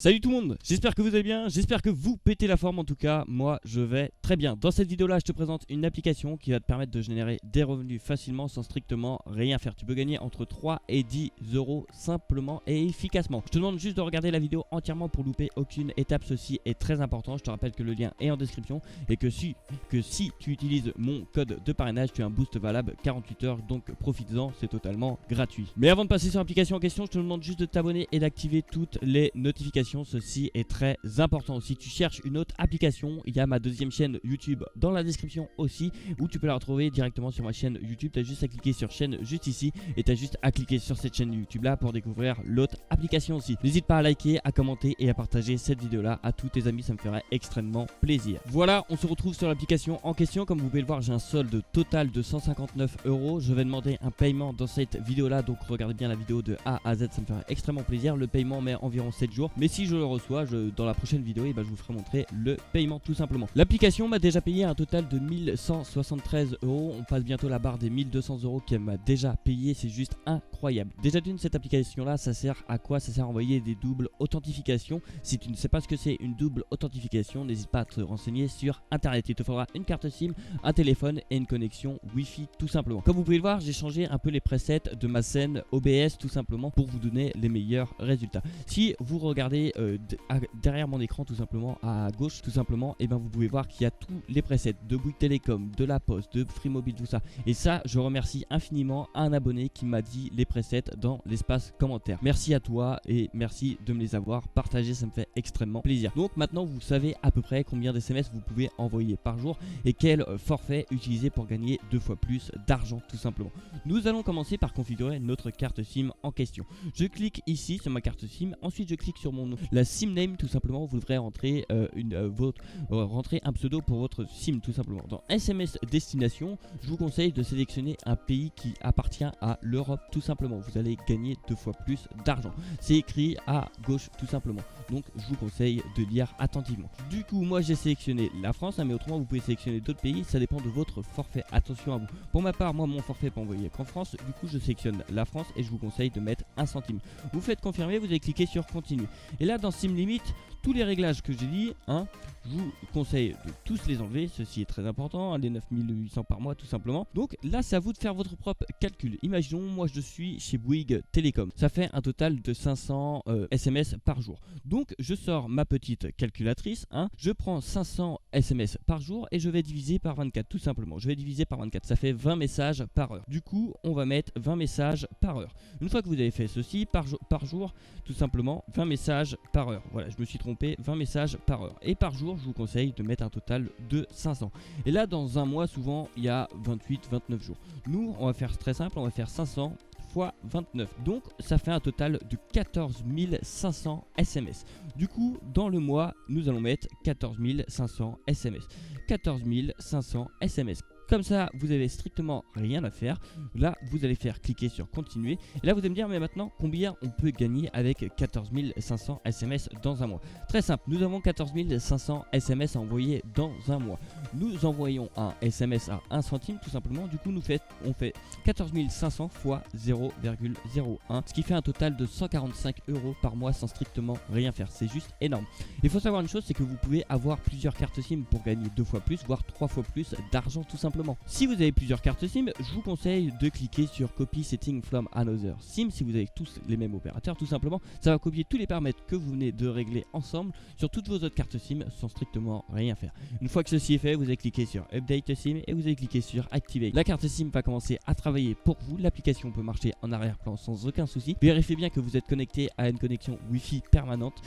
Salut tout le monde, j'espère que vous allez bien, j'espère que vous pétez la forme. En tout cas, moi je vais très bien. Dans cette vidéo là, je te présente une application qui va te permettre de générer des revenus facilement sans strictement rien faire. Tu peux gagner entre 3 et 10 euros simplement et efficacement. Je te demande juste de regarder la vidéo entièrement pour louper aucune étape. Ceci est très important. Je te rappelle que le lien est en description et que si tu utilises mon code de parrainage, tu as un boost valable 48 heures, donc profites-en, c'est totalement gratuit. Mais avant de passer sur l'application en question, je te demande juste de t'abonner et d'activer toutes les notifications. Ceci est très important. Si tu cherches une autre application, il y a ma deuxième chaîne YouTube dans la description aussi, où tu peux la retrouver directement sur ma chaîne YouTube. Tu as juste à cliquer sur chaîne juste ici et tu as juste à cliquer sur cette chaîne YouTube là pour découvrir l'autre application aussi. N'hésite pas à liker, à commenter et à partager cette vidéo là à tous tes amis, ça me ferait extrêmement plaisir. Voilà, on se retrouve sur l'application en question. Comme vous pouvez le voir, j'ai un solde total de 159 euros. Je vais demander un paiement dans cette vidéo là, donc regardez bien la vidéo de A à Z, ça me ferait extrêmement plaisir. Le paiement met environ 7 jours, mais si je le reçois, dans la prochaine vidéo, je vous ferai montrer le paiement tout simplement. L'application m'a déjà payé un total de 1173 euros. On passe bientôt la barre des 1200 euros qu'elle m'a déjà payé. C'est juste incroyable. Déjà d'une, cette application là, ça sert à quoi? Ça sert à envoyer des doubles authentifications. Si tu ne sais pas ce que c'est une double authentification, n'hésite pas à te renseigner sur internet. Il te faudra une carte SIM, un téléphone et une connexion Wi-Fi tout simplement. Comme vous pouvez le voir, j'ai changé un peu les presets de ma scène OBS tout simplement pour vous donner les meilleurs résultats. Si vous regardez derrière mon écran tout simplement à gauche tout simplement, et vous pouvez voir qu'il y a tous les presets de Bouygues Télécom, de La Poste, de Free Mobile, tout ça. Et ça, je remercie infiniment un abonné qui m'a dit les presets dans l'espace commentaire. Merci à toi et merci de me les avoir partagés, ça me fait extrêmement plaisir. Donc maintenant vous savez à peu près combien d'SMS vous pouvez envoyer par jour et quel forfait utiliser pour gagner 2 fois plus d'argent tout simplement. Nous allons commencer par configurer notre carte SIM en question. Je clique ici sur ma carte SIM, ensuite je clique sur la SIM name tout simplement. Vous devrez rentrer rentrer un pseudo pour votre SIM tout simplement. Dans SMS destination, je vous conseille de sélectionner un pays qui appartient à l'Europe tout simplement. Vous allez gagner 2 fois plus d'argent. C'est écrit à gauche tout simplement. Donc je vous conseille de lire attentivement. Du coup moi j'ai sélectionné la France, mais autrement vous pouvez sélectionner d'autres pays, ça dépend de votre forfait. Attention à vous. Pour ma part, moi mon forfait peut envoyer qu'en France, du coup je sélectionne la France et je vous conseille de mettre 1 centime. Vous faites confirmer, vous allez cliquer sur continue. Et là dans SIM Limit, tous les réglages que j'ai dit, je vous conseille de tous les enlever. Ceci est très important, les 9800 par mois tout simplement. Donc là c'est à vous de faire votre propre calcul. Imaginons moi je suis chez Bouygues Télécom, ça fait un total de 500 SMS par jour. Donc je sors ma petite calculatrice, je prends 500 SMS par jour et je vais diviser par 24 tout simplement. Je vais diviser par 24, ça fait 20 messages par heure. Du coup on va mettre 20 messages par heure. Une fois que vous avez fait ceci par jour tout simplement, 20 messages par heure. Voilà, je me suis trompé, 20 messages par heure. Et par jour je vous conseille de mettre un total de 500. Et là dans un mois souvent il y a 28-29 jours. Nous on va faire très simple, on va faire 500 fois 29, donc ça fait un total de 14 500 SMS. Du coup dans le mois nous allons mettre 14 500 SMS. 14 500 SMS. Comme ça, vous avez strictement rien à faire. Là, vous allez faire cliquer sur continuer. Et là, vous allez me dire, mais maintenant, combien on peut gagner avec 14 500 SMS dans un mois? Très simple, nous avons 14 500 SMS à envoyer dans un mois. Nous envoyons un SMS à 1 centime tout simplement. Du coup, on fait 14 500 fois 0,01, ce qui fait un total de 145 euros par mois sans strictement rien faire. C'est juste énorme. Il faut savoir une chose, c'est que vous pouvez avoir plusieurs cartes SIM pour gagner 2 fois plus, voire 3 fois plus d'argent tout simplement. Si vous avez plusieurs cartes SIM, je vous conseille de cliquer sur Copy Setting from Another SIM. Si vous avez tous les mêmes opérateurs, tout simplement, ça va copier tous les paramètres que vous venez de régler ensemble sur toutes vos autres cartes SIM sans strictement rien faire. Une fois que ceci est fait, vous allez cliquer sur Update SIM et vous allez cliquer sur Activate. La carte SIM va commencer à travailler pour vous. L'application peut marcher en arrière-plan sans aucun souci. Vérifiez bien que vous êtes connecté à une connexion Wi-Fi permanente.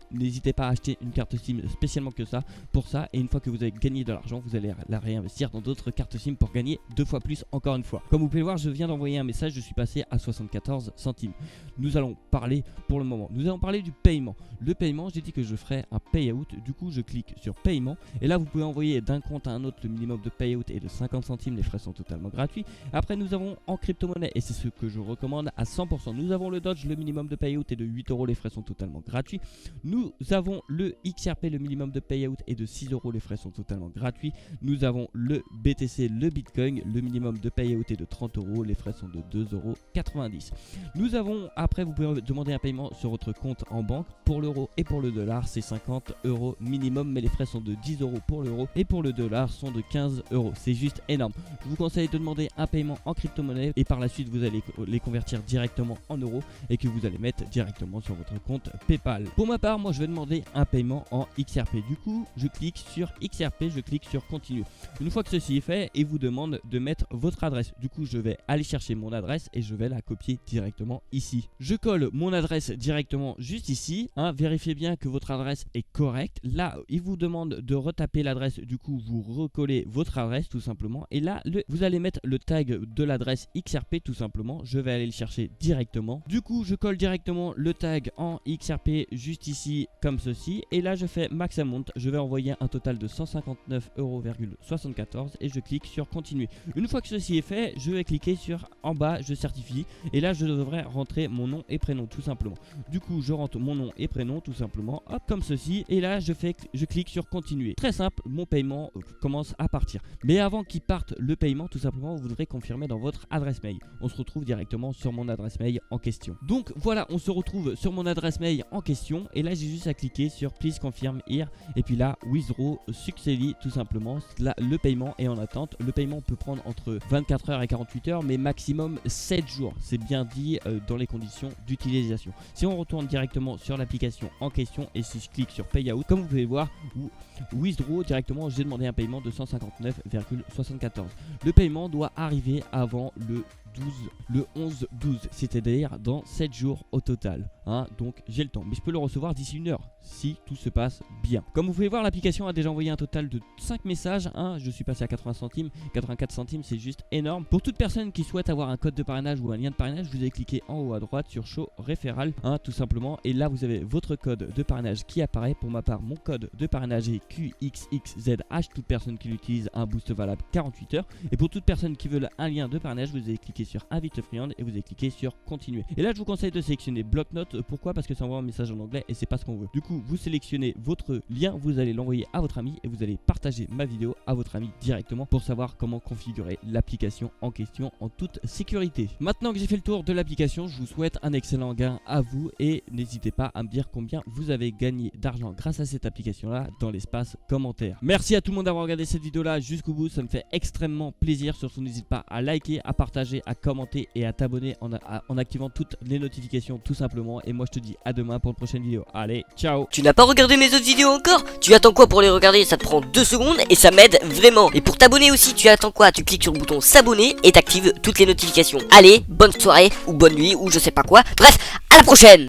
N'hésitez pas à acheter une carte SIM spécialement que ça pour ça. Et une fois que vous avez gagné de l'argent, vous allez la réinvestir dans d'autres carte SIM pour gagner 2 fois plus encore une fois. Comme vous pouvez voir, je viens d'envoyer un message, je suis passé à 74 centimes. Nous allons parler pour le moment. Nous allons parler du paiement. Le paiement, j'ai dit que je ferais un payout. Du coup, je clique sur paiement. Et là, vous pouvez envoyer d'un compte à un autre. Le minimum de payout est de 50 centimes. Les frais sont totalement gratuits. Après, nous avons en crypto-monnaie, et c'est ce que je recommande à 100%. Nous avons le Dodge, le minimum de payout est de 8 euros. Les frais sont totalement gratuits. Nous avons le XRP, le minimum de payout est de 6 euros. Les frais sont totalement gratuits. Nous avons le BTC USDC, le Bitcoin. Le minimum de payout est de 30 €, les frais sont de 2,90 €. Nous avons, après vous pouvez demander un paiement sur votre compte en banque. Pour l'euro et pour le dollar c'est 50 € minimum, mais les frais sont de 10 € pour l'euro et pour le dollar sont de 15 €. C'est juste énorme. Je vous conseille de demander un paiement en crypto-monnaie et par la suite vous allez les convertir directement en euros et que vous allez mettre directement sur votre compte PayPal. Pour ma part, moi je vais demander un paiement en XRP. Du coup, je clique sur XRP, je clique sur continue. Une fois que ceci est fait, il vous demande de mettre votre adresse. Du coup, je vais aller chercher mon adresse et je vais la copier directement ici. Je colle mon adresse directement juste ici. Vérifiez bien que votre adresse est correcte. Là, il vous demande de retaper l'adresse. Du coup, vous recollez votre adresse tout simplement. Et là, vous allez mettre le tag de l'adresse XRP tout simplement. Je vais aller le chercher directement. Du coup, je colle directement le tag en XRP juste ici comme ceci. Et là, je fais max amount. Je vais envoyer un total de 159,74 € et je clique sur continuer. Une fois que ceci est fait, je vais cliquer sur en bas, je certifie. Et là, je devrais rentrer mon nom et prénom tout simplement. Du coup, je rentre mon nom et prénom tout simplement, hop, comme ceci. Et là, je clique sur continuer. Très simple, mon paiement commence à partir. Mais avant qu'il parte le paiement, tout simplement, vous devrez confirmer dans votre adresse mail. On se retrouve directement sur mon adresse mail en question. Donc voilà, on se retrouve sur mon adresse mail en question. Et là, j'ai juste à cliquer sur please confirm here. Et puis là, withdraw successfully tout simplement. Là, le paiement est en attente. Le paiement peut prendre entre 24 heures et 48 heures, mais maximum 7 jours. C'est bien dit dans les conditions d'utilisation. Si on retourne directement sur l'application en question et si je clique sur payout, comme vous pouvez voir, withdraw directement, j'ai demandé un paiement de 159,74 €. Le paiement doit arriver avant le 11-12, c'est-à-dire dans 7 jours au total. Donc j'ai le temps, mais je peux le recevoir d'ici 1 heure si tout se passe bien. Comme vous pouvez voir, l'application a déjà envoyé un total de 5 messages. Je suis passé à 80 centimes, 84 centimes, c'est juste énorme. Pour toute personne qui souhaite avoir un code de parrainage ou un lien de parrainage, vous allez cliquer en haut à droite sur show référal, tout simplement. Et là, vous avez votre code de parrainage qui apparaît. Pour ma part, mon code de parrainage est QXXZH. Toute personne qui l'utilise a un boost valable 48 heures. Et pour toute personne qui veut un lien de parrainage, vous allez cliquer sur invite a friend et vous allez cliquer sur continuer. Et là, je vous conseille de sélectionner bloc-notes. Pourquoi? Parce que ça envoie un message en anglais et c'est pas ce qu'on veut. Du coup, vous sélectionnez votre lien, vous allez l'envoyer à votre ami et vous allez partager ma vidéo à votre ami directement pour savoir comment configurer l'application en question en toute sécurité. Maintenant que j'ai fait le tour de l'application, je vous souhaite un excellent gain à vous et n'hésitez pas à me dire combien vous avez gagné d'argent grâce à cette application là dans l'espace commentaire. Merci à tout le monde d'avoir regardé cette vidéo là jusqu'au bout, ça me fait extrêmement plaisir. Surtout n'hésite pas à liker, à partager, à commenter et à t'abonner en activant toutes les notifications tout simplement. Et moi je te dis à demain pour une prochaine vidéo. Allez, ciao. Tu n'as pas regardé mes autres vidéos encore? Tu attends quoi pour les regarder? Ça te prend 2 secondes et ça m'aide vraiment. Et pour t'abonner aussi, tu attends quoi? Tu cliques sur le bouton s'abonner et t'actives toutes les notifications. Allez, bonne soirée ou bonne nuit ou je sais pas quoi. Bref, à la prochaine.